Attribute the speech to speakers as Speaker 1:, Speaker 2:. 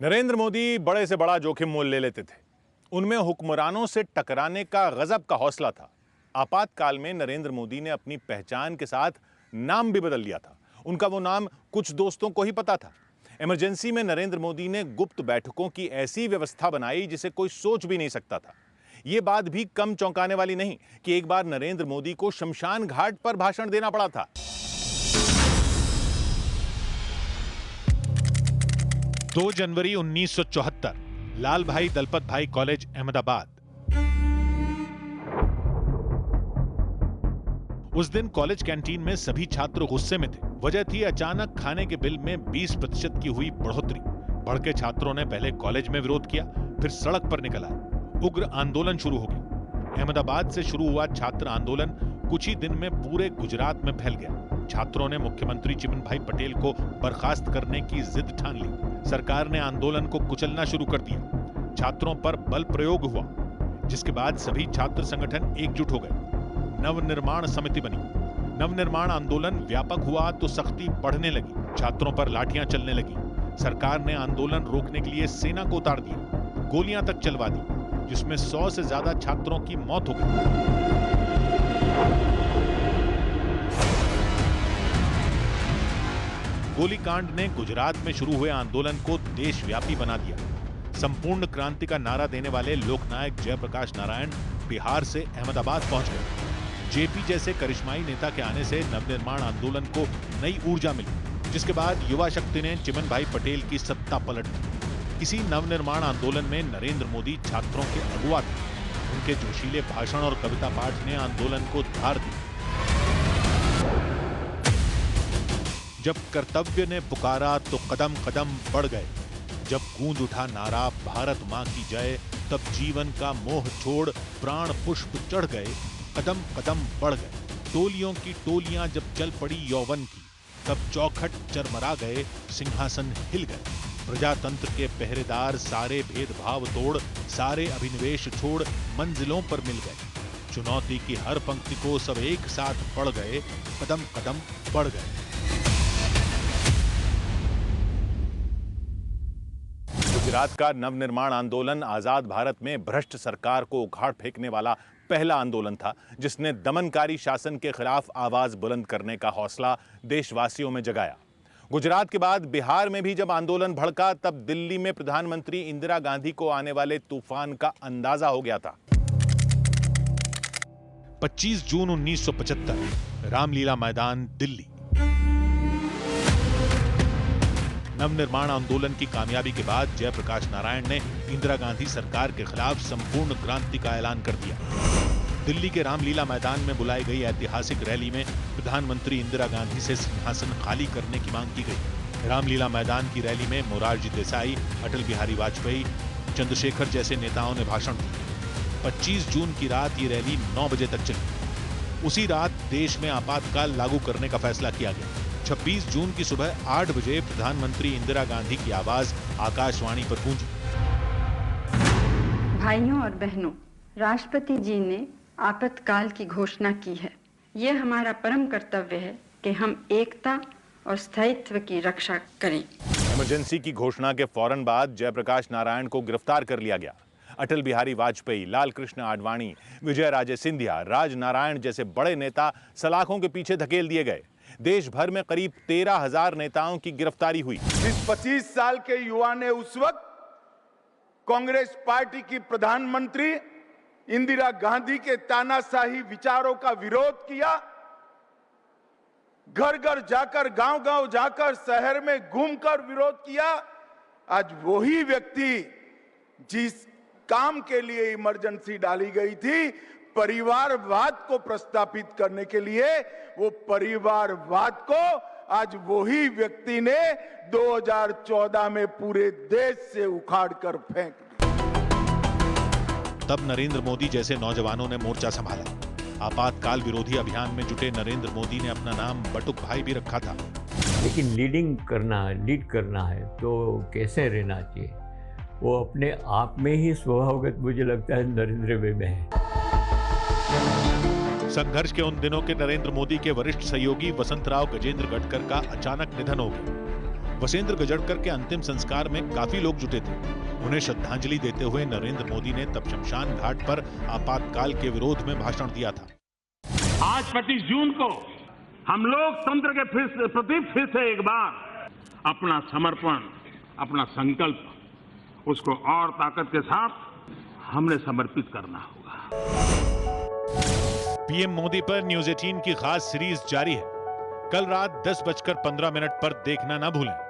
Speaker 1: नरेंद्र मोदी बड़े से बड़ा जोखिम मोल ले लेते थे। उनमें हुक्मरानों से टकराने का गजब का हौसला था। आपातकाल में नरेंद्र मोदी ने अपनी पहचान के साथ नाम भी बदल लिया था। उनका वो नाम कुछ दोस्तों को ही पता था। इमरजेंसी में नरेंद्र मोदी ने गुप्त बैठकों की ऐसी व्यवस्था बनाई जिसे कोई सोच भी नहीं सकता था। यह बात भी कम चौंकाने वाली नहीं कि एक बार नरेंद्र मोदी को शमशान घाट पर भाषण देना पड़ा था। 2 जनवरी 1974, लाल भाई दलपत भाई कॉलेज अहमदाबाद। उस दिन कॉलेज कैंटीन में सभी छात्र गुस्से में थे। वजह थी अचानक खाने के बिल में 20% की हुई बढ़ोतरी। भड़के छात्रों ने पहले कॉलेज में विरोध किया, फिर सड़क पर निकल आए। उग्र आंदोलन शुरू हो गया। अहमदाबाद से शुरू हुआ छात्र आंदोलन कुछ ही दिन में पूरे गुजरात में फैल गया। छात्रों ने मुख्यमंत्री चिमनभाई पटेल को बर्खास्त करने की जिद ठान ली। सरकार ने आंदोलन को कुचलना शुरू कर दिया। छात्रों पर बल प्रयोग हुआ, जिसके बाद सभी छात्र संगठन एकजुट हो गए। नवनिर्माण समिति बनी। नवनिर्माण आंदोलन व्यापक हुआ तो सख्ती बढ़ने लगी। छात्रों पर लाठियां चलने लगी। सरकार ने आंदोलन रोकने के लिए सेना को उतार दिया। गोलियां तक चलवा दी, जिसमें 100 से ज्यादा छात्रों की मौत हो गई। गोलीकांड ने गुजरात में शुरू हुए आंदोलन को देशव्यापी बना दिया। संपूर्ण क्रांति का नारा देने वाले लोकनायक जयप्रकाश नारायण बिहार से अहमदाबाद पहुंच गए। जेपी जैसे करिश्माई नेता के आने से नवनिर्माण आंदोलन को नई ऊर्जा मिली, जिसके बाद युवा शक्ति ने चिमनभाई पटेल की सत्ता पलट दी। इसी नवनिर्माण आंदोलन में नरेंद्र मोदी छात्रों के अगुवा थे। उनके जोशीले भाषण और कविता पाठ ने आंदोलन को धार दी। जब कर्तव्य ने पुकारा तो कदम कदम बढ़ गए। जब गूंज उठा नारा भारत मां की जय, तब जीवन का मोह छोड़ प्राण पुष्प चढ़ गए। कदम कदम बढ़ गए। टोलियों की टोलियां जब चल पड़ी यौवन की, तब चौखट चरमरा गए, सिंहासन हिल गए। प्रजातंत्र के पहरेदार सारे भेदभाव तोड़, सारे अभिनिवेश छोड़ मंजिलों पर मिल गए। चुनौती की हर पंक्ति को सब एक साथ पढ़ गए। कदम कदम बढ़ गए। गुजरात का नवनिर्माण आंदोलन आजाद भारत में भ्रष्ट सरकार को उखाड़ फेंकने वाला पहला आंदोलन था, जिसने दमनकारी शासन के खिलाफ आवाज बुलंद करने का हौसला देशवासियों में जगाया। गुजरात के बाद बिहार में भी जब आंदोलन भड़का, तब दिल्ली में प्रधानमंत्री इंदिरा गांधी को आने वाले तूफान का अंदाजा हो गया था। 25 जून 1975, रामलीला मैदान, दिल्ली। नवनिर्माण आंदोलन की कामयाबी के बाद जयप्रकाश नारायण ने इंदिरा गांधी सरकार के खिलाफ संपूर्ण क्रांति का ऐलान कर दिया। दिल्ली के रामलीला मैदान में बुलाई गई ऐतिहासिक रैली में प्रधानमंत्री इंदिरा गांधी से सिंहासन खाली करने की मांग की गई। रामलीला मैदान की रैली में मोरारजी देसाई, अटल बिहारी वाजपेयी, चंद्रशेखर जैसे नेताओं ने भाषण दिए। 25 जून की रात ये रैली 9 बजे तक चली। उसी रात देश में आपातकाल लागू करने का फैसला किया गया। 26 जून की सुबह 8 बजे प्रधानमंत्री इंदिरा गांधी की आवाज आकाशवाणी पर गूंजी।
Speaker 2: भाइयों और बहनों, राष्ट्रपति जी ने आपातकाल की घोषणा की है। यह हमारा परम कर्तव्य है कि हम एकता और स्थायित्व की रक्षा करें।
Speaker 1: इमरजेंसी की घोषणा के फौरन बाद जयप्रकाश नारायण को गिरफ्तार कर लिया गया। अटल बिहारी वाजपेयी, लाल कृष्ण आडवाणी, विजय राजे सिंधिया, राज नारायण जैसे बड़े नेता सलाखों के पीछे धकेल दिए गए। देश भर में करीब 13,000 नेताओं की गिरफ्तारी हुई।
Speaker 3: इस 25 साल के युवा ने उस वक्त कांग्रेस पार्टी की प्रधानमंत्री इंदिरा गांधी के तानाशाही विचारों का विरोध किया। घर घर जाकर, गांव गांव जाकर, शहर में घूमकर विरोध किया। आज वही व्यक्ति जिस काम के लिए इमरजेंसी डाली गई थी, परिवारवाद को प्रस्तापित करने के लिए, वो परिवारवाद को आज वही व्यक्ति ने 2014 में पूरे देश से उखाड़ कर फेंक दिया।
Speaker 1: तब नरेंद्र मोदी जैसे नौजवानों ने मोर्चा संभाला। आपातकाल विरोधी अभियान में जुटे नरेंद्र मोदी ने अपना नाम बटुक भाई भी रखा था।
Speaker 4: लेकिन लीड करना है तो कैसे रहना चाहिए, वो अपने आप में ही स्वभावगत मुझे लगता है नरेंद्र में है।
Speaker 1: संघर्ष के उन दिनों के नरेंद्र मोदी के वरिष्ठ सहयोगी वसंतराव गजेंद्र गडकर का अचानक निधन हो गया। वसेंद्र गजड़कर के अंतिम संस्कार में काफी लोग जुटे थे। उन्हें श्रद्धांजलि देते हुए नरेंद्र मोदी ने तब शमशान घाट पर आपातकाल के विरोध में भाषण दिया था।
Speaker 5: आज 25 जून को हम लोकतंत्र के प्रति फिर से एक बार अपना समर्पण, अपना संकल्प उसको और ताकत के साथ हमने समर्पित करना होगा।
Speaker 1: पीएम मोदी पर न्यूज़ 18 की खास सीरीज जारी है। कल रात 10:15 पर देखना ना भूलें।